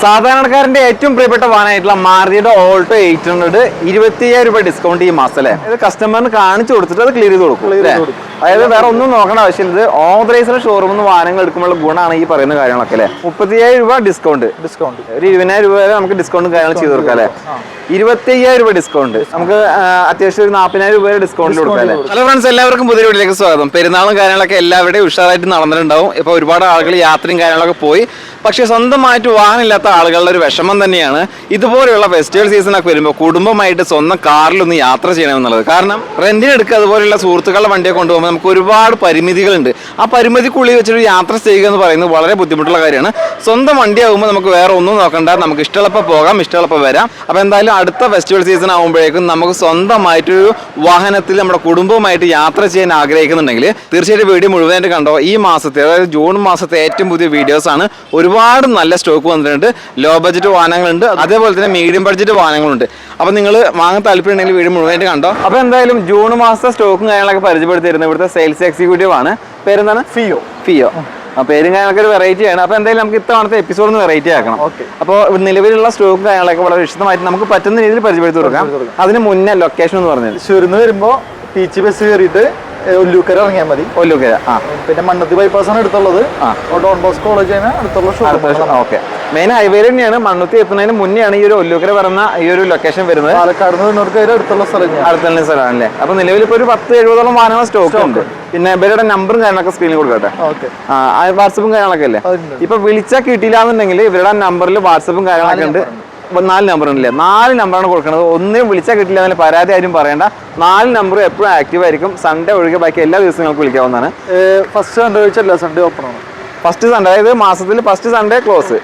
സാധാരണക്കാരന്റെ ഏറ്റവും പ്രിയപ്പെട്ട വാഹനമായിട്ടുള്ള മാരുതിയുടെ ഓൾട്ടോ 800 25,000 രൂപ ഡിസ്കൗണ്ട് ഈ മാസം അല്ലേ? ഇത് കസ്റ്റമറിന് കാണിച്ചു കൊടുത്തിട്ട് അത് ക്ലിയർ ചെയ്ത് കൊടുക്കും. അതായത് വേറെ ഒന്നും നോക്കേണ്ട ആവശ്യമില്ല. ഓതറൈസ്ഡ് ഷോറൂമിൽ നിന്ന് വാഹനങ്ങൾ എടുക്കുമ്പോൾ ഗുണമാണ് ഈ പറയുന്ന കാര്യങ്ങളൊക്കെ അല്ലേ? 30,000 രൂപ ഡിസ്കൗണ്ട് ഒരു 20,000 രൂപ വരെ നമുക്ക് ഡിസ്കൗണ്ടും കാര്യങ്ങൾ ചെയ്ത് കൊടുക്കാം അല്ലേ? 25,000 രൂപ ഡിസ്കൗണ്ട് നമുക്ക് അത്യാവശ്യം ഒരു 40,000 രൂപ വരെ ഡിസ്കൗണ്ട് കൊടുക്കാം അല്ലേ? ഹലോ ഫ്രണ്ട്സ്, എല്ലാവർക്കും പുതിയ വീട്ടിലേക്ക് സ്വാഗതം. പെരുന്നാളും കാര്യങ്ങളൊക്കെ എല്ലാവരുടെയും ഉഷാറായിട്ട് നടന്നിട്ടുണ്ടാവും. ഇപ്പോൾ ഒരുപാട് ആളുകൾ യാത്രയും കാര്യങ്ങളൊക്കെ പോയി. പക്ഷെ സ്വന്തമായിട്ട് വാഹനം ഇല്ലാത്ത ആളുകളുടെ ഒരു വിഷമം തന്നെയാണ് ഇതുപോലെയുള്ള ഫെസ്റ്റിവൽ സീസണൊക്കെ വരുമ്പോൾ കുടുംബമായിട്ട് സ്വന്തം കാറിലൊന്ന് യാത്ര ചെയ്യണമെന്നുള്ളത്. കാരണം റെന്റിന് എടുക്കുക, അതുപോലെയുള്ള സുഹൃത്തുക്കളുടെ വണ്ടിയെ കൊണ്ടുപോകുമ്പോൾ നമുക്ക് ഒരുപാട് പരിമിതികളുണ്ട്. ആ പരിമിതിക്കുള്ളിൽ വെച്ചൊരു യാത്ര ചെയ്യുക എന്ന് പറയുന്നത് വളരെ ബുദ്ധിമുട്ടുള്ള കാര്യമാണ്. സ്വന്തം വണ്ടിയാകുമ്പോൾ നമുക്ക് വേറെ ഒന്നും നോക്കണ്ട, നമുക്ക് ഇഷ്ടമുള്ളപ്പോൾ പോകാം, ഇഷ്ടമുള്ളപ്പോൾ വരാം. അപ്പോൾ എന്തായാലും അടുത്ത ഫെസ്റ്റിവൽ സീസൺ ആകുമ്പോഴേക്കും നമുക്ക് സ്വന്തമായിട്ടൊരു വാഹനത്തിൽ നമ്മുടെ കുടുംബവുമായിട്ട് യാത്ര ചെയ്യാൻ ആഗ്രഹിക്കുന്നുണ്ടെങ്കിൽ തീർച്ചയായിട്ടും വീഡിയോ മുഴുവനായിട്ട് കണ്ടോ. ഈ മാസത്തെ, അതായത് ജൂൺ മാസത്തെ ഏറ്റവും പുതിയ വീഡിയോസാണ്. ഒരുപാട് നല്ല സ്റ്റോക്ക് വന്നിട്ടുണ്ട്. ലോ ബഡ്ജറ്റ് വാഹനങ്ങളുണ്ട്, അതേപോലെ തന്നെ മീഡിയം ബഡ്ജറ്റ് വാഹനങ്ങളുണ്ട്. അപ്പോൾ നിങ്ങൾ വാങ്ങാൻ താല്പര്യമുണ്ടെങ്കിൽ വീഡിയോ മുഴുവനായിട്ട് കണ്ടോ. അപ്പോൾ എന്തായാലും ജൂൺ മാസത്തെ സ്റ്റോക്കും കാര്യങ്ങളൊക്കെ പരിചയപ്പെടുത്തി തരുന്നത് ഇവിടുത്തെ സെയിൽസ് എക്സിക്യൂട്ടീവ് ആണ്. പേരെന്താണ്? ഫിയോ. പേരും കാര്യങ്ങളൊക്കെ ഒരു വെറൈറ്റി ആണ്. അപ്പോൾ എന്തായാലും നമുക്ക് ഇത്തവണത്തെ എപ്പിസോഡ് ഒന്ന് വെറൈറ്റി ആക്കണം. അപ്പോൾ നിലവിലുള്ള സ്റ്റോക്കും കാര്യങ്ങളൊക്കെ വളരെ വിശദമായിട്ട് നമുക്ക് പറ്റുന്ന രീതിയിൽ പരിചയപ്പെടുത്തി കൊടുക്കാം. അതിന് മുന്നേ ലൊക്കേഷൻ എന്ന് പറഞ്ഞത് ഷൂരിന്ന് വരുമ്പോൾ പീച്ചി ബസ് കയറിയിട്ട് ഒല്ലൂക്കര ഇറങ്ങിയാൽ മതി. ഒല്ലൂക്കര. പിന്നെ മണ്ണത്തി ബൈപ്പാസ് ആണ് അടുത്തുള്ളത്. ഡോൺ ബോസ്കോ കോളേജ് അടുത്തുള്ള ഓക്കെ. മെയിൻ ഹൈവേ തന്നെയാണ്. മണ്ണുത്തി എത്തുന്നതിന് മുന്നെയാണ് ഈ ഒരു ഒല്ലൂക്കര പറയുന്ന ഈ ഒരു ലൊക്കേഷൻ വരുന്നത്. പാലക്കാട് അടുത്തുള്ള സ്ഥലമാണല്ലേ? അപ്പൊ നിലവിൽ ഇപ്പൊ ഒരു 10-70 വാഹനങ്ങൾ സ്റ്റോക്ക് ഉണ്ട്. പിന്നെ ഇവരുടെ നമ്പറും കാര്യങ്ങളൊക്കെ സ്ക്രീനിൽ കൊടുക്കട്ടെ. വാട്സപ്പും കാര്യങ്ങളൊക്കെ അല്ലേ? ഇപ്പൊ വിളിച്ചാൽ കിട്ടിയില്ലാന്നുണ്ടെങ്കിൽ ഇവരുടെ നമ്പറിൽ വാട്സപ്പും കാര്യങ്ങളൊക്കെ ഉണ്ട്. 4 നമ്പർ ഉണ്ടല്ലേ? 4 നമ്പറാണ് കൊടുക്കുന്നത്. ഒന്നും വിളിച്ചാൽ കിട്ടില്ല എന്നല്ല പരാതി ആരും പറയണ്ട. 4 നമ്പർ എപ്പോഴും ആക്റ്റീവ് ആയിരിക്കും. സൺഡേ ഒഴികെ ബാക്കി എല്ലാ ദിവസവും നിങ്ങൾക്ക് വിളിക്കാവുന്നതാണ്. ഫസ്റ്റ് സൺഡേ വെച്ചല്ല, സൺഡേ ഓപ്പൺ ആണ്. ഫസ്റ്റ് സൺഡേ, അതായത് മാസത്തിൽ ഫസ്റ്റ് സൺഡേ ക്ലോസ്,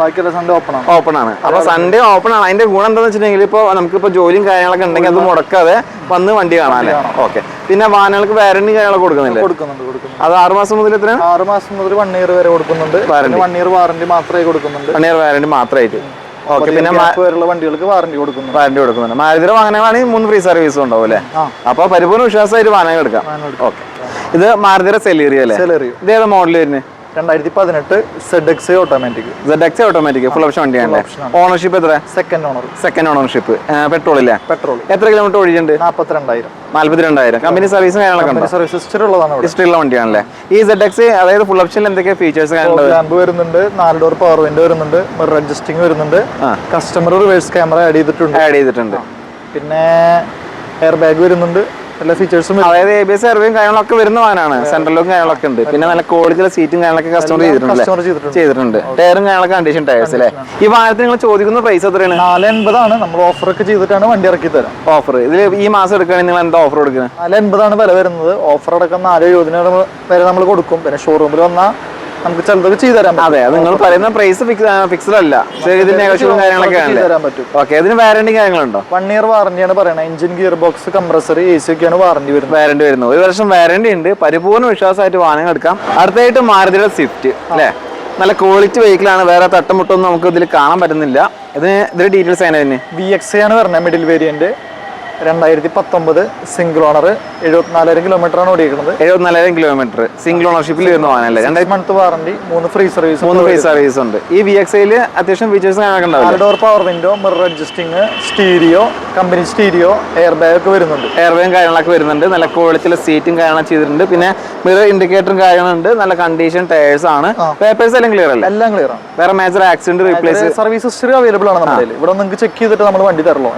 ബാക്കിയുള്ള സൺഡേ ഓപ്പൺ ആണ്. അപ്പൊ സൺഡേ ഓപ്പൺ ആണ്. അതിന്റെ ഗുണം എന്താണെന്ന് വെച്ചിട്ടുണ്ടെങ്കിൽ ഇപ്പോൾ നമുക്കിപ്പോൾ ജോലിയും കാര്യങ്ങളൊക്കെ ഉണ്ടെങ്കിൽ അത് മുടക്കാതെ വന്ന് വണ്ടി കാണാല്ലേ? ഓക്കെ. പിന്നെ വാഹനങ്ങൾക്ക് വാറന്റി കാര്യങ്ങളൊക്കെ കൊടുക്കുന്നില്ലേ? അത് 6 മാസം മുതൽ 6 മാസം മുതൽ 1 ഇയർ വരെ കൊടുക്കുന്നുണ്ട്. 1 ഇയർ വാറന്റി മാത്രമേ കൊടുക്കുന്നുണ്ട്. 1 ഇയർ വാറന്റി മാത്രമായിട്ട്. ഓക്കെ. പിന്നെ വണ്ടികൾക്ക് വാറന്റി കൊടുക്കുന്നുണ്ട്. മാരുതിയുടെ വാഹനങ്ങളാണെങ്കിൽ 3 ഫ്രീ സർവീസും ഉണ്ടാവും അല്ലേ? അപ്പൊ പരിപൂർണ്ണ വിശ്വാസമായിട്ട് വാഹനം എടുക്കാം. ഓക്കെ. ഇത് മാരുതിയുടെ സെലേറിയോ അല്ലേ? ഇത് ഏതാ മോഡൽ വരുന്നത്? 2018 ZX ഓട്ടോമാറ്റിക് ഫുൾ ഓപ്ഷൻ വണ്ടിയാണ്. ഓണർഷിപ്പ് എത്ര? Second ownership. പെട്രോൾ ഇല്ലേ? എത്ര കിലോമീറ്റർ ഓടിച്ചിട്ടുണ്ട്? 42,000. കമ്പനി സർവീസും ഹിസ്റ്ററിയുള്ള വണ്ടിയാണല്ലേ? ഈ ZX അതായത് ഫുൾ ഓപ്ഷനിൽ എന്തൊക്കെ ഫീച്ചേഴ്സ് വരുന്നുണ്ട്? 4 ഡോർ പവർ വിൻഡോ വരുന്നുണ്ട്, മിറർ അഡ്ജസ്റ്റിംഗ് വരുന്നുണ്ട്, കസ്റ്റമർ റിവേഴ്സ് ക്യാമറ ആഡ് ചെയ്തിട്ടുണ്ട്. പിന്നെ എയർ ബാഗ് വരുന്നുണ്ട്. എല്ലാ ഫീച്ചേഴ്സും, അതായത് ABS സർവേയും കാര്യങ്ങളൊക്കെ വരുന്ന വാഹനമാണ്. സെൻട്രൽ ലോക്കും കാര്യങ്ങളൊക്കെ ഉണ്ട്. പിന്നെ നല്ല ക്വാളിറ്റിയുള്ള സീറ്റും കാര്യങ്ങളൊക്കെ കസ്റ്റമർ ചെയ്തിട്ടുണ്ട്. ടയറും കാര്യങ്ങളൊക്കെ കണ്ടീഷൻ ടയർസ് അല്ലേ? ഈ വാഹനത്തിന് നിങ്ങൾ ചോദിക്കുന്ന പ്രൈസ് എത്രയാണ്? 480 ആണ്. നമ്മൾ ഓഫർ ഒക്കെ ചെയ്തിട്ടാണ് വണ്ടി ഇറക്കി തരാം. ഓഫർ ഇതിൽ ഈ മാസം എടുക്കുകയാണെങ്കിൽ നിങ്ങൾ എന്താ ഓഫർ കൊടുക്കുന്നത്? 480 ആണ് വില വരുന്നത്. ഓഫർ അടക്കം 470 വരെ നമ്മൾ കൊടുക്കും. പിന്നെ ഷോറൂമിൽ വന്നാൽ നമുക്ക് ചിലതൊക്കെ ചെയ്തു തരാം. അതെ, അത് നിങ്ങൾ പറയുന്ന പ്രൈസ് ഫിക്സ്ഡ് അല്ല, കാര്യങ്ങളൊക്കെ തരാൻ പറ്റും. ഓക്കെ. ഇതിന് വാറന്റി കാര്യങ്ങളുണ്ടോ? 1 ഇയർ വാറന്റിയാണ് പറയുന്നത്. Engine, gear box, compressor, AC ഒക്കെയാണ് വാറന്റി വരുന്നത്. 1 വർഷം വാറന്റി ഉണ്ട്. പരിപൂർണ്ണ വിശ്വാസമായിട്ട് വാഹനം എടുക്കാം. അടുത്തായിട്ട് മാരുതിയുടെ സ്വിഫ്റ്റ് അല്ലേ? നല്ല ക്വാളിറ്റി വെഹിക്കിൾ ആണ്. വേറെ തട്ടമുട്ടൊന്നും നമുക്ക് ഇതിൽ കാണാൻ പറ്റുന്നില്ല. ഇതിന്റെ ഡീറ്റെയിൽസ് ആണ്. VX ആണ് പറഞ്ഞത്, middle variant. 2019 single owner. 74,000 kilometre ആണ് ഓടിക്കുന്നത്. 74,000 കിലോമീറ്റർ സിംഗിൾ ഓണർഷിപ്പിൽ വരുന്ന വാഹനമല്ലേ? 2 മന്ത് വാറന്റി, 3 ഫ്രീ സർവീസ് ഉണ്ട്. ഈ VX-ൽ അത്യാവശ്യം ഫീച്ചേഴ്സ് ഉണ്ടാവും. 4 door power window, mirror adjusting, stereo, company stereo, air bag ഒക്കെ വരുന്നുണ്ട്. എയർ ബാഗും കാര്യങ്ങളൊക്കെ വരുന്നുണ്ട്. നല്ല ക്വാളിറ്റിയുള്ള സീറ്റും കാര്യങ്ങളൊക്കെ ചെയ്തിട്ടുണ്ട്. പിന്നെ മിറർ ഇൻഡിക്കേറ്ററും കാര്യങ്ങളുണ്ട്. നല്ല കണ്ടീഷൻ ടയേഴ്സ് ആണ്. പേപ്പേഴ്സ് എല്ലാം ക്ലിയർ അല്ലേ? എല്ലാം ക്ലിയർ ആണ്. വേറെ major accident replace service history available ആണ് നമ്മുടെ. ഇവിടെ നിങ്ങൾക്ക് ചെക്ക് ചെയ്തിട്ട് നമ്മൾ വണ്ടി തരുള്ളൂ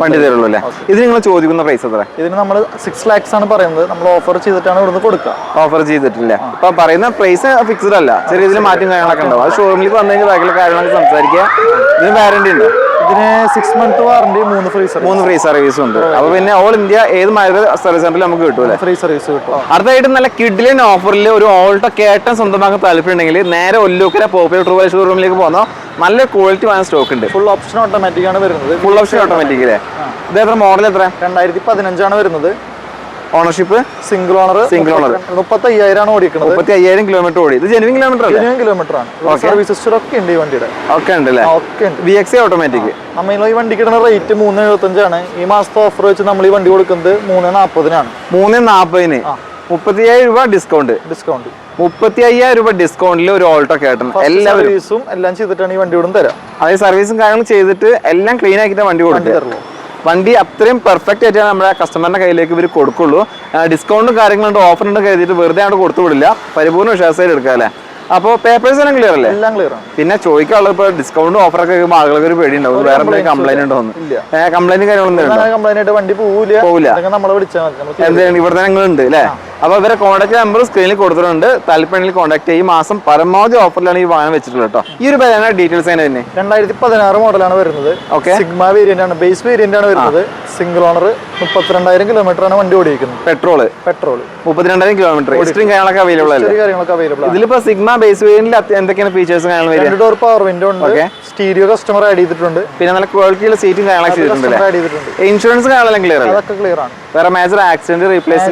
അല്ലേ? ഇത് നിങ്ങൾ ചോദിക്കുന്ന പ്രൈസ് എത്ര? ഇതിന് നമ്മൾ 6 lakhs ആണ് പറയുന്നത്. നമ്മൾ ഓഫർ ചെയ്തിട്ടാണ് ഇവിടുന്ന് കൊടുക്കുക. ഓഫർ ചെയ്തിട്ടില്ല. ഇപ്പൊ പറയുന്ന പ്രൈസ് ഫിക്സ്ഡ് അല്ല, ചെറിയ രീതിയിൽ മാറ്റം കാര്യങ്ങളൊക്കെ ഉണ്ടാവും. അത് ഷോറൂമിൽ വന്നു കഴിഞ്ഞാൽ ബാക്കിയുള്ള കാര്യങ്ങളൊക്കെ സംസാരിക്കുക. ഇതിന് വാറന്റി ഉണ്ടോ? ഇതിന് 6 മന്ത് വാറന്റി, 3 ഫ്രീ സർവീസും ഉണ്ട്. അപ്പൊ പിന്നെ ഓൾ ഇന്ത്യ ഏത് മാരുതി സർവീസ് സെന്ററിൽ നമുക്ക് കിട്ടും. ഫ്രീ സർവീസ് കിട്ടും. അടുത്തായിട്ട് നല്ല കിഡ്ലിൻ ഓഫറിൽ ഒരു ഓൾട്ടോ കേട്ടൻ സ്വന്തമാക്കാൻ താല്പര്യമുണ്ടെങ്കിൽ നേരെ ഒല്ലൂക്കര പോപ്പുലർ ട്രൂവൽ ഷോറൂമിലേക്ക് പോകുന്ന നല്ല ക്വാളിറ്റി വാങ്ങാൻ സ്റ്റോക്ക് ഉണ്ട്. ഫുൾ ഓപ്ഷൻ ഓട്ടോമാറ്റിക് ആണ് വരുന്നത്. ഫുൾ ഓപ്ഷൻ ഓട്ടോമാറ്റിക് അല്ലേ? ഇത് എത്ര മോഡൽ? എത്ര? 2015 ആണ് വരുന്നത്. Ownership single owner. 35,000 ആണ് ഓടിക്കുന്നത്. 35,000 കിലോമീറ്റർ ഓടി. ഇത് ജെനുവിൻ കിലോമീറ്റർ ആണ്. സർവീസ് ഹിസ്റ്ററി ഒക്കെ ഉണ്ട് ഈ വണ്ടിയുടെ. ഒക്കെ ഉണ്ട് അല്ലേ? VX automatic. നമ്മൾ ഈ വണ്ടിക്ക് ഇടുന്ന റേറ്റ് 375 ആണ്. ഈ മാസത്തെ ഓഫർ വെച്ച് നമ്മൾ ഈ വണ്ടി കൊടുക്കുന്നത് 340-നാണ്. 340-ന് 35,000 രൂപ ഡിസ്കൗണ്ട്. 35,000 രൂപ ഡിസ്കൗണ്ടിൽ ഒരു ഓൾട്ടോ കേട്ടൺ. എല്ലാവരും എല്ലാം ചെയ്തിട്ടാണ് ഈ വണ്ടി ഇവിടെ തരാം. അതായത് സർവീസും കാര്യങ്ങളും ചെയ്തിട്ട് എല്ലാം ക്ലീൻ ആക്കിയിട്ട് വണ്ടി കൊടുക്കും. വണ്ടി അത്രയും പെർഫെക്റ്റ് ആയിട്ടാണ് നമ്മുടെ കസ്റ്റമറിന്റെ കയ്യിലേക്ക് ഇവർ കൊടുക്കുള്ളൂ. ഡിസ്കൗണ്ടും കാര്യങ്ങളുണ്ട്, ഓഫറുണ്ട് കരുതിയിട്ട് വെറുതെ അങ്ങോട്ട് കൊടുത്തു വിടില്ല. പരിപൂർണ്ണ വിശ്വാസമായിട്ട് എടുക്കുക അല്ലേ? അപ്പോൾ പേപ്പേഴ്സ് എല്ലാം ക്ലിയർ അല്ലേ? എല്ലാം ക്ലിയർ ആണ്. പിന്നെ ചോദിക്കാനുള്ളത് ഇപ്പോൾ ഡിസ്കൗണ്ടും ഓഫറൊക്കെ ആളുകൾക്ക് ഒരു പേടി ഉണ്ടാവും, വേറെ എന്തെങ്കിലും കംപ്ലൈന്റ് ഉണ്ടോ? കംപ്ലൈന്റ് കാര്യങ്ങളൊന്നും വണ്ടി പോവില്ല. എന്താണ് ഇവിടെ തന്നെ ഉണ്ട് അല്ലേ? അപ്പൊ ഇവരെ കോൺടാക്ട് നമ്പർ സ്ക്രീനിൽ കൊടുത്തിട്ടുണ്ട്. താല്പര്യത്തിൽ കോൺടാക്ട് ചെയ്യും. ഈ മാസം പരമാവധി ഓഫറിലാണ് ഈ വാഹനം വെച്ചിട്ടുള്ളത് കേട്ടോ. ഈ ഒരു ഡീറ്റെയിൽസ് തന്നെ 2016 മോഡലാണ് വരുന്നത്. സിഗ്മ വേരിയന്റ് ആണ്, ബേസ് വേരിയന്റ് ആണ് വരുന്നത്. സിംഗിൾ ഓണർ 32,000 കിലോമീറ്റർ ആണ് വണ്ടി ഓടിക്കുന്നത്. Petrol 32,000 kilometre. ഹിസ്റ്ററിയും കാര്യങ്ങളൊക്കെ അവൈലബിൾ അല്ലേ? ഇതിലിപ്പോ സിഗ്മ ബേസ് വേരിയന്റിൽ എന്തൊക്കെയാണ് ഫീച്ചേഴ്സ്? 2 ഡോർ പവർ വിൻഡോ ഉണ്ട്, സ്റ്റീരിയോ കസ്റ്റമർ ആഡ് ചെയ്തിട്ടുണ്ട്, പിന്നെ നല്ല ക്വാളിറ്റിയുള്ള സീറ്റും കാര്യങ്ങളൊക്കെ ചെയ്തിട്ടുണ്ട്. ഇൻഷുറൻസ് കാര്യങ്ങളെല്ലാം ക്ലിയർ ആണ്? അതൊക്കെ ക്ലിയർ ആണ്. വേറെ മേജർ ആക്സിഡന്റ് റീപ്ലേസ്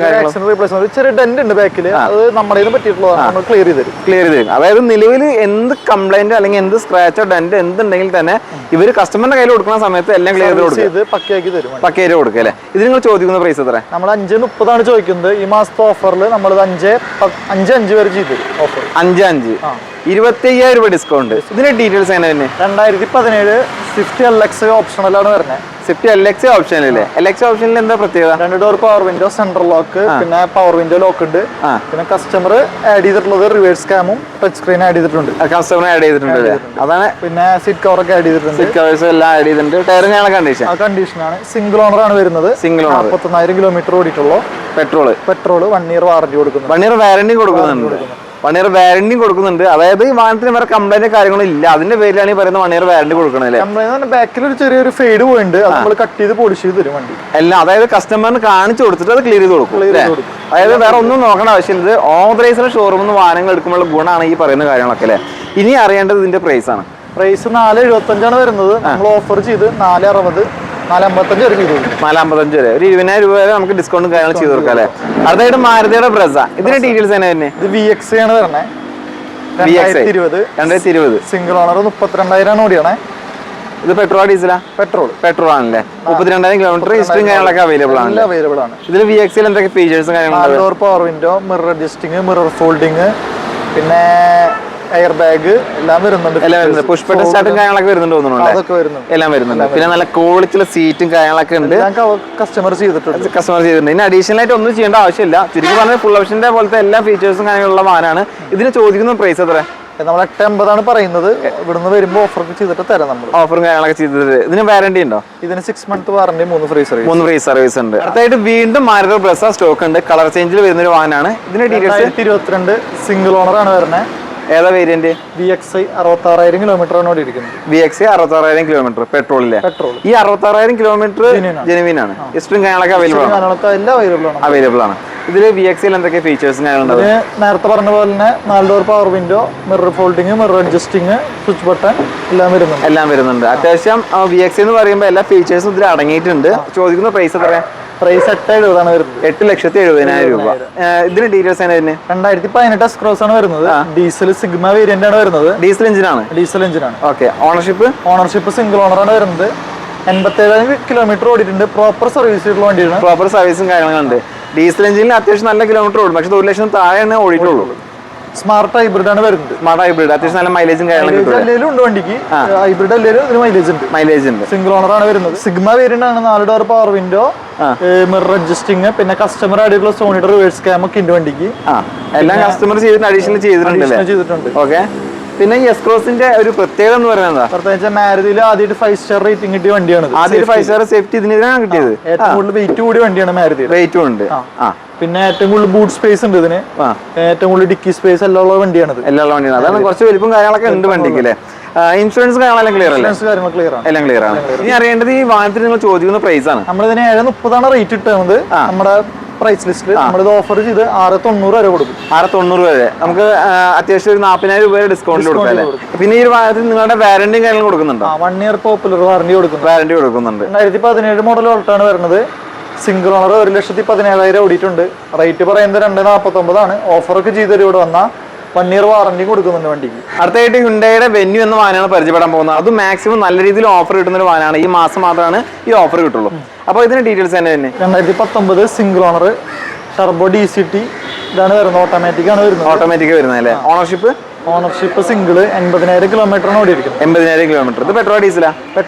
ചെറിയ ഡെന്റ് ഉണ്ട് ബാക്കിൽ, അത് നമ്മുടെ പറ്റിയിട്ടുള്ളതാണ്, ക്ലിയർ ചെയ്ത്. അതായത് നിലവിൽ എന്ത് കംപ്ലൈന്റ് അല്ലെങ്കിൽ എന്ത് സ്ക്രാച്ചോ ഡെന്റ് എന്തുണ്ടെങ്കിൽ തന്നെ ഇവര് കസ്റ്റമറിന്റെ കയ്യിൽ കൊടുക്കുന്ന സമയത്ത് എല്ലാം ക്ലിയർ ചെയ്ത് പക്കയാക്കി തരും. പക്കയായിട്ട് കൊടുക്കുക അല്ലേ? ഇത് നിങ്ങൾ ചോദിക്കുന്ന പ്രൈസ് എത്ര? നമ്മൾ 5,30 ചോദിക്കുന്നത്. ഈ മാസത്തെ ഓഫറിൽ നമ്മൾ 5,5 വരെ ചെയ്തു ഓഫർ. 5,5 25,000 രൂപ ഡിസ്കൗണ്ട്. ഇതിന്റെ ഡീറ്റെയിൽസ് എങ്ങനെ തന്നെ? 2017 സ്വിഫ്റ്റ് LX ഓപ്ഷണലാണ് വരുന്നത്. Swift LX ഓപ്ഷനില്ലേ? LX ഓപ്ഷനിൽ എന്താ പ്രത്യേകത? 2 door power window, central lock, പിന്നെ പവർ വിൻഡോ ലോക്ക് ഉണ്ട്. പിന്നെ കസ്റ്റമർ ആഡ് ചെയ്തിട്ടുള്ളത് റിവേഴ്സ് ക്യാമും ടച്ച് സ്ക്രീൻ ആഡ് ചെയ്തിട്ടുണ്ട്. കസ്റ്റമർ ആഡ് ചെയ്തിട്ടുണ്ട്. അതാണ്. പിന്നെ സീറ്റ് കവർ ഒക്കെ ആഡ് ചെയ്തിട്ടുണ്ട്. സീറ്റ് കവേഴ്സ് എല്ലാം ആഡ് ചെയ്തിട്ടുണ്ട്. ടയറും കണ്ടീഷനാണ്. സിംഗിൾ ഓണർ ആണ് വരുന്നത്. 40,000 കിലോമീറ്റർ ഓടിയിട്ടുള്ളൂ. പെട്രോൾ 1 ഇയർ വാറന്റി കൊടുക്കുന്നു. 1 ഇയർ വാറന്റി കൊടുക്കുന്നുണ്ട്. 1 ഇയർ വാറന്റി കൊടുക്കുന്നുണ്ട്. അതായത് ഈ വാഹനത്തിന് വേറെ കംപ്ലൈന്റ് കാര്യങ്ങളും ഇല്ല. അതിന്റെ പേരിലാണ് ഈ പറയുന്നത് 1 ഇയർ വാറന്റി കൊടുക്കണല്ലേ? കംപ്ലൈന്റ് ബാക്കിൽ ഒരു ചെറിയൊരു ഫെയ്ഡ് പോയിട്ടുണ്ട്, അത് നമ്മൾ കട്ട് ചെയ്ത് പോളിഷ് ചെയ്ത് തരും വണ്ടി എല്ലാം. അതായത് കസ്റ്റമറിന് കാണിച്ചു കൊടുത്തിട്ട് അത് ക്ലിയർ ചെയ്ത് കൊടുക്കും. അതായത് വേറെ ഒന്നും നോക്കേണ്ട ആവശ്യമില്ല. ഓതറൈസ്ഡ് ഷോറൂമിൽ നിന്ന് വാഹനങ്ങൾ എടുക്കുമ്പോൾ ഗുണമാണ് ഈ പറയുന്ന കാര്യങ്ങളൊക്കെ അല്ലേ? ഇനി അറിയേണ്ടത് ഇതിന്റെ പ്രൈസ് ആണ്. പ്രൈസ് 4,75 വരുന്നത്. നമ്മൾ ഓഫർ ചെയ്ത് 4,60 4,55 വരെ ചെയ്തു. 4,55 വരെ ഒരു 20,000 രൂപ വരെ നമുക്ക് ഡിസ്കൗണ്ടും കാര്യങ്ങൾ ചെയ്ത് കൊടുക്കാം അല്ലേ? അടുത്തായിട്ട് മാരുതിയുടെ ബ്രസ. ഇതിന്റെ ഡീറ്റെയിൽസ് തന്നെ തന്നെ? ഇത് VX ആണ് വരുന്നത്. 2020 സിംഗിൾ ഓണർ 32,000 ആണ് ഓടിയാണേ. ഇത് പെട്രോൾ ഡീസലാ? പെട്രോൾ ആണല്ലേ? 32,000 കിലോമീറ്റർ. ഹിസ്റ്ററിയും കാര്യങ്ങളൊക്കെ അവൈലബിൾ ആണ്. ഇതിൽ VX എന്തൊക്കെ ഫീച്ചേഴ്സും കാര്യങ്ങളും? Door power window, mirror adjusting, mirror folding, പിന്നെ എയർ ബാഗ് എല്ലാം വരുന്നുണ്ട്. പുഷ് ബട്ടൺ സ്റ്റാർട്ടും കാര്യങ്ങളൊക്കെ വരുന്നുണ്ട്. എല്ലാം വരുന്നുണ്ട്. പിന്നെ നല്ല ക്വാളിറ്റിയുള്ള സീറ്റും കാര്യങ്ങളൊക്കെ ഉണ്ട്. കസ്റ്റമർ ചെയ്തിട്ടുണ്ട്. ഇനി അഡീഷണൽ ആയിട്ട് ഒന്നും ചെയ്യേണ്ട ആവശ്യമില്ല. ചുരുക്കി പറഞ്ഞാൽ ഫുൾ ഓപ്ഷന്റെ പോലത്തെ എല്ലാ ഫീച്ചേഴ്സും കാര്യങ്ങളുള്ള വാഹനമാണ്. ഇതിന് ചോദിക്കുന്ന പ്രൈസ് എത്ര? നമ്മൾ 8,50 പറയുന്നത്. ഇവിടുന്ന് വരുമ്പോൾ ഓഫർ ചെയ്തിട്ട് തരാം. നമ്മൾ ഓഫറും കാര്യങ്ങളൊക്കെ ചെയ്തിട്ട്. ഇതിന് വാറന്റി ഉണ്ടോ? ഇതിന് 6 മന്ത് വാറന്റി, 3 ഫ്രീ സർവീസ് ഉണ്ട്. അടുത്തായിട്ട് വീണ്ടും മാരുതി ബ്രസ സ്റ്റോക്ക് ഉണ്ട്. കളർ ചേഞ്ചിൽ വരുന്ന ഒരു വാഹനമാണ്. ഇതിന്റെ ഡീറ്റെയിൽസ്? 2022 സിംഗിൾ ഓണർ ആണ് വരുന്നത്. ഏതാ വേരിയന്റ്? VX 66,000 കിലോമീറ്റർ ആണ് ഓടിയിരിക്കുന്നത്. VX 66,000 kilometre പെട്രോളിലെ. ഈ 66,000 കിലോമീറ്റർ ജെനുവിൻ ആണ്. ഹിസ്റ്ററിയും കാര്യങ്ങളൊക്കെ അവൈലബിൾ ആണ്. ഇതിൽ VX എന്തൊക്കെ ഫീച്ചേഴ്സും കാര്യങ്ങളുണ്ട്? നേരത്തെ പറഞ്ഞ പോലെ തന്നെ 4 door power window, mirror folding, mirror adjusting, switch button എല്ലാം വരുന്നുണ്ട്. അത്യാവശ്യം VX എന്ന് പറയുമ്പോൾ എല്ലാ ഫീച്ചേഴ്സും ഇതിൽ അടങ്ങിയിട്ടുണ്ട്. ചോദിക്കുന്ന പ്രൈസ് എത്രയാ? പ്രൈസ് 8,70 ആണ് വരുന്നത്. 8,70,000 രൂപ. ഇതിന് ഡീറ്റെയിൽസ് ആണ്? 2018 S-Cross ആണ് വരുന്നത്. ഡീസൽ സിഗ്മ വേരിയന്റ് ആണ് വരുന്നത്. ഡീസൽ എഞ്ചിനാണ്. ഓക്കെ. ഓണർഷിപ്പ് സിംഗിൾ ഓണർ ആണ് വരുന്നത്. 87,000 കിലോമീറ്റർ ഓടിയിട്ടുണ്ട്. പ്രോപ്പർ സർവീസ് ചെയ്തിട്ടുള്ള വണ്ടിയാണ്. പ്രോപ്പർ സർവീസും കാര്യങ്ങളുണ്ട്. ഡീസൽ എഞ്ചിനിൽ അത്യാവശ്യം നല്ല കിലോമീറ്റർ ഓടും. പക്ഷെ 1,00,000 താഴെയാണ് ഓടിയിട്ടുള്ളൂ. സ്മാർട്ട് ഹൈബ്രിഡ് ആണ് വരുന്നത്. അത്യാവശ്യം നല്ല മൈലേജും കാര്യങ്ങളും ഉണ്ട് വണ്ടിക്ക്. ഹൈബ്രിഡ് അല്ലെങ്കിലും മൈലേജ് ഉണ്ട്. സിംഗിൾ ഓണർ ആണ് വരുന്നത്. സിഗ്മ വേരിയന്റ് ആണ്. 4 door power window, mirror adjusting, പിന്നെ കസ്റ്റമർ ആയിട്ടുള്ള സോണിയുടെ റിവേഴ്സ് ക്യാം ഒക്കെ ഉണ്ട് വണ്ടിക്ക്. എല്ലാം കസ്റ്റമർ അഡീഷണൽ ചെയ്തിട്ടുണ്ട്. ഓക്കെ. പിന്നെ ഈ S-Crossന്റെ ഒരു പ്രത്യേകത എന്ന് പറയുന്നത് മാരുതിയിൽ ആദ്യമായിട്ട് 5 സ്റ്റാർ റേറ്റിംഗ് കിട്ടിയ വണ്ടിയാണ്. 5 സ്റ്റാർ സേഫ്റ്റി ഇതിനാണ് കിട്ടിയത്. ഏറ്റവും കൂടുതൽ വെയിറ്റ് കൂടിയ വണ്ടിയാണ് മാരുതി. വെയിറ്റും ഉണ്ട്. പിന്നെ ഏറ്റവും കൂടുതൽ ബൂട്ട് സ്പേസ് ഉണ്ട് ഇതിന്. ഏറ്റവും കൂടുതൽ ഡിക്കി സ്പേസ് എല്ലാം ഉള്ള വണ്ടിയാണ്. അതാണ് കുറച്ച് വലിപ്പം കാര്യങ്ങളൊക്കെ ഉണ്ട് വണ്ടിക്ക് അല്ലേ? ഇൻഷുറൻസ് കാര്യങ്ങളെല്ലാം ക്ലിയർ അല്ലേ? എല്ലാം ക്ലിയർ ആണ്. ഇനി അറിയേണ്ടത് ഈ വാഹനത്തിന് നിങ്ങൾ ചോദിക്കുന്ന പ്രൈസ് ആണ്. നമ്മളിതിന് 7,30 റേറ്റ് ഇട്ടുന്നത്. നമ്മുടെ പ്രൈസ് ലിസ്റ്റിൽ നമ്മളിത് ഓഫർ ചെയ്ത് 6,90 വരെ കൊടുക്കും. 6,90 വരെ നമുക്ക് അത്യാവശ്യം ഒരു 40,000 രൂപ വരെ ഡിസ്കൗണ്ട് കൊടുക്കാം. പിന്നെ ഈ വാഹനത്തിൽ നിങ്ങളുടെ വാറന്റിയും കാര്യങ്ങളും കൊടുക്കുന്നുണ്ടോ? 1 ഇയർ പോപ്പുലർ വാറന്റി കൊടുക്കുന്നുണ്ട്. 2017 മോഡൽ ഓൾട്ടാണ് വരുന്നത്. സിംഗിൾ ഓണർ 1,17,000 ഓടിയിട്ടുണ്ട്. റേറ്റ് പറയുന്നത് 2,49 ആണ്. ഓഫറൊക്കെ ചെയ്തൊരു ഇവിടെ വന്നാൽ 1 ഇയർ വാറന്റി കൊടുക്കുന്നുണ്ട് വണ്ടിക്ക്. അടുത്തായിട്ട് ഹ്യുണ്ടായിയുടെ വെന്യൂ എന്ന വാഹനമാണ് പരിചയപ്പെടാൻ പോകുന്നത്. അത് മാക്സിമം നല്ല രീതിയിൽ ഓഫർ കിട്ടുന്ന ഒരു വാഹനമാണ്. ഈ മാസം മാത്രമാണ് ഈ ഓഫർ കിട്ടുള്ളൂ. അപ്പോൾ ഇതിന്റെ ഡീറ്റെയിൽസ് തന്നെ 2019 സിംഗിൾ ഓണർ ടർബോ DCT ഇതാണ് വരുന്നത്, ഓട്ടോമാറ്റിക് ആണ് വരുന്നത്. ഓട്ടോമാറ്റിക് വരുന്നത് അല്ലേ? ഓണർഷിപ്പ് ഓണർഷിപ്പ് സിംഗിൾ 80,000 കിലോമീറ്ററാണ് ഓടിയിരിക്കുന്നത്. 80,000 കിലോമീറ്റർ. ഇത് പെട്രോൾ ഡീസലാ?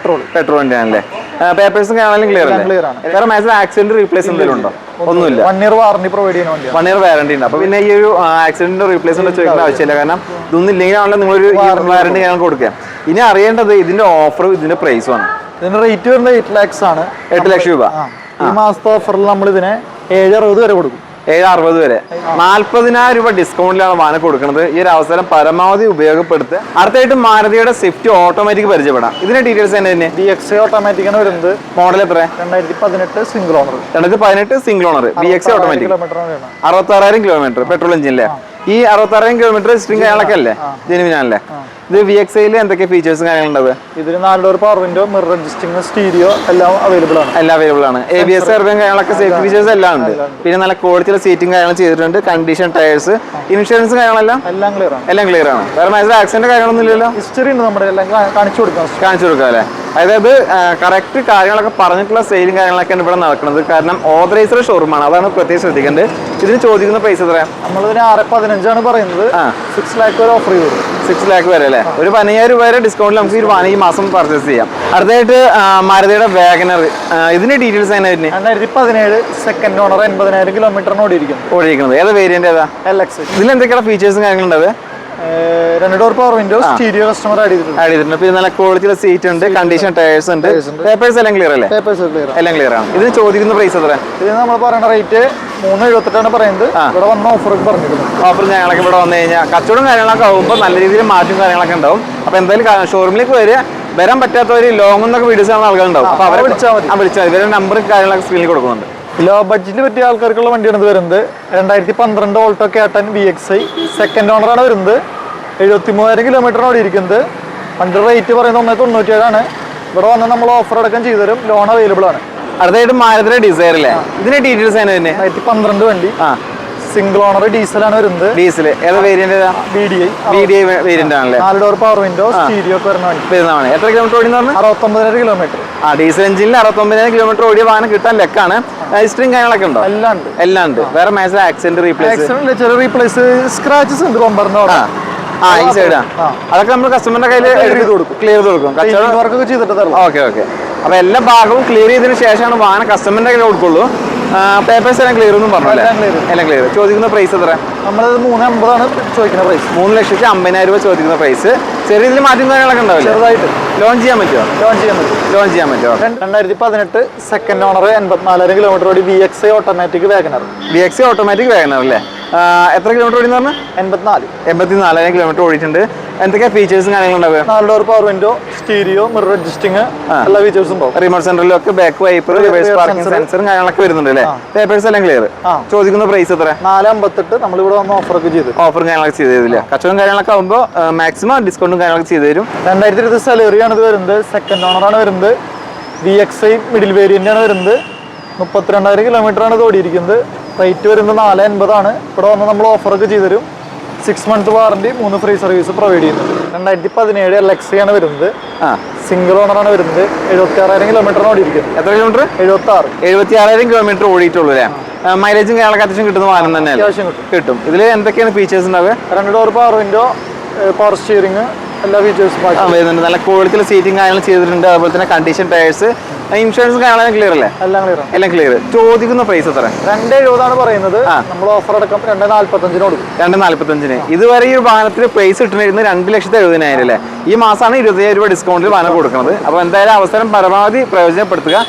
പെട്രോളിന്റെ ആണല്ലേ? പേപ്പേഴ്സും കാണാനും ക്ലിയർ അല്ലേ? വേറെ മാക്സിമം ആക്സിഡന്റ് റീപ്ലേസ് എന്തെങ്കിലും ഉണ്ടോ? ഒന്നുമില്ല. 1 year വാറണ്ടി പ്രൊവൈഡ് ചെയ്യുന്ന വണ്ടിയാണ്. 1 year വാറണ്ടി ഉണ്ട്. അപ്പൊ പിന്നെ ഈ ഒരു ആക്സിഡന്റ് റീപ്ലേസ്മെന്റ് ചോദിക്കേണ്ട ആവശ്യമില്ല. കാരണം ഇതൊന്നും ഇല്ലെങ്കിലാണല്ലോ നിങ്ങളൊരു വാറണ്ടി ഞങ്ങൾ കൊടുക്കുക. ഇനി അറിയേണ്ടത് ഇതിന്റെ ഓഫറും ഇതിന്റെ പ്രൈസും ആണ്. ഇതിന്റെ റേറ്റ് വരുന്നത് 8 lakhs ആണ്. 8 ലക്ഷം രൂപ. ഈ മാസത്തെ ഓഫറിൽ നമ്മൾ ഇതിനെ 760 വരെ കൊടുക്കും. 760 വരെ. 40,000 രൂപ ഡിസ്കൗണ്ടിലാണ് വാഹനം കൊടുക്കുന്നത്. ഈ ഒരു അവസരം പരമാവധി ഉപയോഗപ്പെടുത്തുക. അടുത്തായിട്ട് മാരുതിയുടെ സ്വിഫ്റ്റ് ഓട്ടോമാറ്റിക് പരിചയപ്പെടാം. ഇതിന്റെ ഡീറ്റെയിൽസ് തന്നെ DXi ഓട്ടോമാറ്റിക് ആണ് വരുന്നത്. മോഡൽ എത്ര? 2018 single owner. 2018 single owner. DXi automatic. 66,000 kilometre petrol എഞ്ചിനല്ലേ? ഈ 66,000 കിലോമീറ്റർ സ്ട്രിംഗ് കാര്യങ്ങളൊക്കെ അല്ലേ? ജെനുവിനാണല്ലേ? ഇത് VXiയിൽ എന്തൊക്കെ ഫീച്ചേഴ്സും കാര്യങ്ങളുണ്ടാവുക? ഇതിൽ 4 door power window, mirror adjusting, stereo എല്ലാം അവൈലബിൾ ആണ്. എല്ലാം അവൈലബിൾ ആണ്. ABS കാര്യങ്ങളൊക്കെ സേഫ്റ്റി ഫീച്ചേഴ്സ് എല്ലാം ഉണ്ട്. പിന്നെ നല്ല ക്വാളിറ്റിയുള്ള സീറ്റിംഗ് കാര്യങ്ങൾ ചെയ്തിട്ടുണ്ട്. കണ്ടീഷൻ ടയേഴ്സ്, ഇൻഷുറൻസ് കാര്യങ്ങളെല്ലാം എല്ലാം ക്ലിയർ ആണ്. എല്ലാം ക്ലിയർ ആണ്. വേറെ മാക്സിമം ആക്സിഡന്റ് കാര്യങ്ങളൊന്നും ഇല്ലല്ലോ? ഹിസ്റ്ററി ഉണ്ട് നമ്മുടെ എല്ലാം കാണിച്ചു കൊടുക്കാം അല്ലേ? അതായത് കറക്റ്റ് കാര്യങ്ങളൊക്കെ പറഞ്ഞിട്ടുള്ള സെയിലും കാര്യങ്ങളൊക്കെയാണ് ഇവിടെ നടക്കുന്നത്. കാരണം ഓതറൈസ്ഡ് ഷോറൂമാണ്. അതാണ് പ്രത്യേകം ശ്രദ്ധിക്കേണ്ടത്. ഇതിന് ചോദിക്കുന്ന പ്രൈസ് എത്രയാണ്? നമ്മളിതിന് 6.15 പറയുന്നത്. 6 lakh വരെ ഓഫർ ചെയ്തു. 6 lakh വരെ അല്ലേ? ഒരു 15,000 രൂപ വരെ ഡിസ്കൗണ്ടിൽ നമുക്ക് ഈ മാസം പർച്ചേസ് ചെയ്യാം. അടുത്തായിട്ട് മാരുതിയുടെ വാഗനർ. ഇതിന്റെ ഡീറ്റെയിൽസ് തന്നെ 2017 സെക്കൻഡ് ഓണർ 80,000 കിലോമീറ്ററിന് ഓടിയിരിക്കുന്നത്. ഏതാ വേരിയന്റ് ഏതാ? LX. ഇതിൽ എന്തൊക്കെയാണ് ഫീച്ചേഴ്സും കാര്യങ്ങളുണ്ടാവുക? 2 door power window, stereo customer add ചെയ്തിട്ടുണ്ട്. പിന്നെ നല്ല ക്വാളിറ്റിയുള്ള സീറ്റ് ഉണ്ട്, കണ്ടീഷൻ ടയേഴ്സ് ഉണ്ട്. പേപ്പേഴ്സ് എല്ലാം ക്ലിയർ അല്ലേ? എല്ലാം ക്ലിയർ ആണ്. ഇതിന് ചോദിക്കുന്ന പ്രൈസ് എത്ര? ഇതിന് നമ്മൾ പറയുന്ന റേറ്റ് 378 പറയുന്നത്. ഇവിടെ വന്ന ഓഫർ പറഞ്ഞിരുന്നു. ഓഫർ ഞങ്ങളൊക്കെ ഇവിടെ വന്നു കഴിഞ്ഞാൽ കച്ചവടം കാര്യങ്ങളൊക്കെ ആകുമ്പോൾ നല്ല രീതിയിൽ മാറ്റും കാര്യങ്ങളൊക്കെ ഉണ്ടാവും. അപ്പൊ എന്തായാലും ഷോറൂമിലേക്ക് വരാൻ പറ്റാത്തവർ ലോങ് എന്നൊക്കെ വീഡിയോസ് കാണുന്ന ആൾക്കാരുണ്ടാവും. അപ്പൊ അവരെ വിളിച്ചാൽ മതി. ഇവരുടെ നമ്പർ കാര്യങ്ങളൊക്കെ സ്ക്രീനിൽ കൊടുക്കുന്നുണ്ട്. ലോ ബഡ്ജറ്റിൽ പറ്റിയ ആൾക്കാർക്കുള്ള വണ്ടിയാണ് ഇത് വരുന്നത്. 2012 ഓൾട്ടോ K10 VXi സെക്കൻഡ് ഓണറാണ് വരുന്നത്. 73,000 കിലോമീറ്ററാണ് ഓടിയിരിക്കുന്നത്. വണ്ടി റേറ്റ് പറയുന്നത് 197 ആണ്. ഇവിടെ വന്ന് നമ്മൾ ഓഫർ അടക്കം ചെയ്തുതരും. ലോൺ അവൈലബിൾ ആണ്. അടുത്തായിട്ട് മാരുതിയുടെ ഡിസയർ അല്ലേ? ഇതിന്റെ ഡീറ്റെയിൽസ് ആണ് തന്നെ. 2012 വണ്ടി, സിംഗിൾ ഓണർ, ഡീസലാണ് വരുന്നത്. ഡീസൽ ഏതാ വേരിയന്റ്? VDI വേരിയന്റ് ആണല്ലേ? 4 ഡോർ പവർ വിൻഡോ, സ്റ്റീരിയോ ഒക്കെ വരുന്നതാണ്. എത്ര കിലോമീറ്റർ ഓടി? 69,000 കിലോമീറ്റർ. ഡീസൽ എഞ്ചിനിൽ 69,000 കിലോമീറ്റർ ഓടിയ വാഹനം കിട്ടാൻ ലെക്കാണ്. ഹിസ്റ്ററിയും കാര്യങ്ങളൊക്കെ ഉണ്ടോ? എല്ലാം ഉണ്ട്. വേറെ മാക്സിമം ആക്സിഡന്റ് ചെറിയ റീപ്ലേസ്, സ്ക്രാച്ചസ് ഉണ്ട് ബമ്പറിന്റെ. ഈ സൈഡാ. അതൊക്കെ നമ്മൾ കസ്റ്റമറിന്റെ കയ്യിൽ ക്ലിയർ ചെയ്ത് കൊടുക്കും. വർക്കൊക്കെ ചെയ്തിട്ട്. ഓക്കെ. അപ്പൊ എല്ലാ ഭാഗവും ക്ലിയർ ചെയ്തതിനു ശേഷമാണ് വാഹനം കസ്റ്റമറിന്റെ കയ്യിൽ കൊടുക്കുള്ളൂ. പേപ്പേഴ്സ് എല്ലാം ക്ലിയർ ഒന്നും പറഞ്ഞു? എല്ലാം ക്ലിയർ. ചോദിക്കുന്ന പ്രൈസ് എത്ര? നമ്മളത് 350 ആണ് ചോദിക്കുന്ന പ്രൈസ്. 3,50,000 രൂപ ചോദിക്കുന്ന പ്രൈസ്. ചെറിയ രീതിയിൽ മാറ്റം കാര്യങ്ങളൊക്കെ ഉണ്ടാവില്ല? ചെറുതായിട്ട്. ലോൺ ചെയ്യാൻ പറ്റുമോ? ലോൺ ചെയ്യാൻ പറ്റുമോ? 2018 സെക്കൻഡ് ഓണർ 84,000 കിലോമീറ്റർ ഓടി VXi automatic WagonR. VXi automatic WagonR അല്ലേ? എത്ര കിലോമീറ്റർ ഓടി എന്ന് പറഞ്ഞാൽ? 84,000 കിലോമീറ്റർ ഓടിയിട്ടുണ്ട്. എന്തൊക്കെയാ ഫീച്ചേഴ്സും കാര്യങ്ങളുണ്ടാവുക? 4 door power window, stereo, mirror adjusting, എല്ലാ ഫീച്ചേഴ്സും ഉണ്ടാവും. റിമോട്ട് സെന്ററിലൊക്കെ ബാക്ക് വൈപ്പർ, റിവേഴ്സ് പാർക്കിംഗ് സെൻസറും കാര്യങ്ങളൊക്കെ വരുന്നുണ്ട് അല്ലേ? പേപ്പേഴ്സ് എല്ലാം ക്ലിയർ. ചോദിക്കുന്ന പ്രൈസ് എത്ര? 458. നമ്മളിവിടെ വന്ന് ഓഫറൊക്കെ ചെയ്തു. ഓഫറും കാര്യങ്ങളൊക്കെ ചെയ്ത് തരില്ല? കച്ചവടം കാര്യങ്ങളൊക്കെ ആകുമ്പോൾ മാക്സിമം ഡിസ്കൗണ്ടും കാര്യങ്ങളൊക്കെ ചെയ്തു തരും. 2020 സെലറിയാണ് ഇത് വരുന്നത്. സെക്കൻഡ് ഓണറാണ് വരുന്നത്. VXi മിഡിൽ വേരിയന്റ് ആണ് വരുന്നത്. 32,000 കിലോമീറ്റർ ആണ് ഇത് ഓടിയിരിക്കുന്നത്. റേറ്റ് വരുന്നത് 480 ആണ്. ഇവിടെ വന്ന് നമ്മൾ ഓഫറൊക്കെ ചെയ്തു തരും. 6 month warranty, 3 free service provide ചെയ്യുന്നുണ്ട്. 2017 LXi ആണ് വരുന്നത്. സിംഗിൾ ഓണറാണ് വരുന്നത്. 76,000 കിലോമീറ്റർ ഓടിയിരിക്കുന്നത്. എത്ര കിലോമീറ്റർ? 76,000 കിലോമീറ്റർ ഓടിയിട്ടുള്ളൂ അല്ലേ? മൈലേജും കാര്യങ്ങളൊക്കെ അത്യാവശ്യം കിട്ടുന്ന വാഹനം തന്നെ കിട്ടും. ഇതിൽ എന്തൊക്കെയാണ് ഫീച്ചേഴ്സ് ഉണ്ടാവുക? 2 door power window, power steering, എല്ലാ ഫീച്ചേഴ്സും വരുന്നുണ്ട്. നല്ല ക്വാളിറ്റിയുള്ള സീറ്റിംഗ് കാര്യങ്ങൾ ചെയ്തിട്ടുണ്ട്. അതുപോലെ തന്നെ കണ്ടീഷൻ ടയേഴ്സ്, ഇൻഷുറൻസ് കാര്യങ്ങളെല്ലാം ക്ലിയർ അല്ലേ? എല്ലാം ക്ലിയർ. ചോദിക്കുന്ന പ്രൈസ് എത്ര? 270 ആണ് പറയുന്നത്. നമ്മൾ ഓഫർ അടക്കം 245 കൊടുക്കും. 245. ഇതുവരെ ഈ വാഹനത്തിന് പ്രൈസ് ഇട്ടിരുന്നത് 2,70,000 അല്ലേ? ഈ മാസമാണ് 20,000 രൂപ ഡിസ്കൗണ്ടിൽ വാഹനം കൊടുക്കുന്നത്. അപ്പോൾ എന്തായാലും അവസരം പരമാവധി പ്രയോജനപ്പെടുത്തുക.